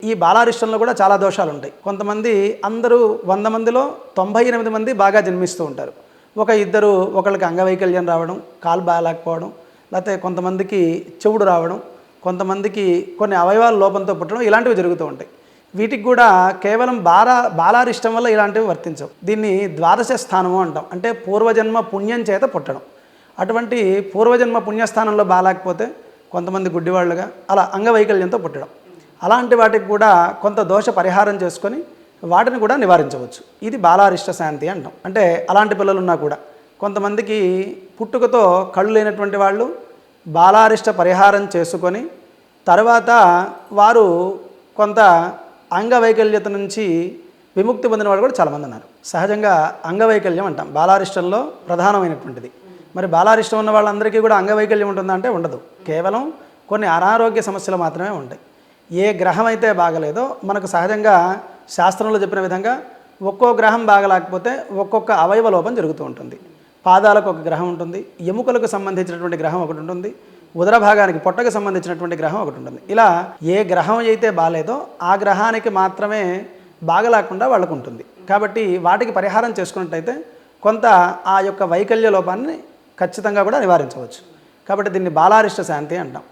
ఈ బాలారిష్టంలో కూడా చాలా దోషాలు ఉంటాయి. కొంతమంది అందరూ 100 మందిలో 98 మంది బాగా జన్మిస్తూ ఉంటారు. ఇద్దరు ఒకళ్ళకి అంగవైకల్యం రావడం, కాలు బాగాలేకపోవడం, లేకపోతే కొంతమందికి చెవుడు రావడం, కొంతమందికి కొన్ని అవయవాల లోపంతో పుట్టడం, ఇలాంటివి జరుగుతూ ఉంటాయి. వీటికి కూడా కేవలం బాలారిష్టం వల్ల ఇలాంటివి వర్తించవు. దీన్ని ద్వాదశ స్థానము అంటాం. అంటే పూర్వజన్మ పుణ్యం చేత పుట్టడం. అటువంటి పూర్వజన్మ పుణ్యస్థానంలో బాగాలేకపోతే కొంతమంది గుడ్డివాళ్ళుగా అలా అంగవైకల్యంతో పుట్టడం, అలాంటి వాటికి కూడా కొంత దోష పరిహారం చేసుకొని వాటిని కూడా నివారించవచ్చు. ఇది బాలారిష్ట శాంతి అంటాం. అంటే అలాంటి పిల్లలు ఉన్నా కూడా కొంతమందికి పుట్టుకతో కళ్ళు లేనటువంటి వాళ్ళు బాలారిష్ట పరిహారం చేసుకొని తర్వాత వారు కొంత అంగవైకల్యత నుంచి విముక్తి పొందిన వాళ్ళు కూడా చాలామంది ఉన్నారు. సహజంగా అంగవైకల్యం అంటాం బాలారిష్టంలో ప్రధానమైనటువంటిది. మరి బాలారిష్టం ఉన్న వాళ్ళందరికీ కూడా అంగవైకల్యం ఉంటుందా అంటే ఉండదు. కేవలం కొన్ని అనారోగ్య సమస్యలు మాత్రమే ఉంటాయి. ఏ గ్రహం అయితే బాగలేదో మనకు సహజంగా శాస్త్రంలో చెప్పిన విధంగా ఒక్కో గ్రహం బాగలేకపోతే ఒక్కొక్క అవయవ లోపం జరుగుతూ ఉంటుంది. పాదాలకు ఒక గ్రహం ఉంటుంది, ఎముకలకు సంబంధించినటువంటి గ్రహం ఒకటి ఉంటుంది, ఉదర భాగానికి పొట్టకు సంబంధించినటువంటి గ్రహం ఒకటి ఉంటుంది. ఇలా ఏ గ్రహం అయితే బాగాలేదో ఆ గ్రహానికి మాత్రమే బాగలేకుండా వాళ్ళకు ఉంటుంది. కాబట్టి వాటికి పరిహారం చేసుకున్నట్టయితే కొంత ఆ యొక్క వైకల్య లోపాన్ని ఖచ్చితంగా కూడా నివారించవచ్చు. కాబట్టి దీన్ని బాలారిష్ట శాంతి అంటాం.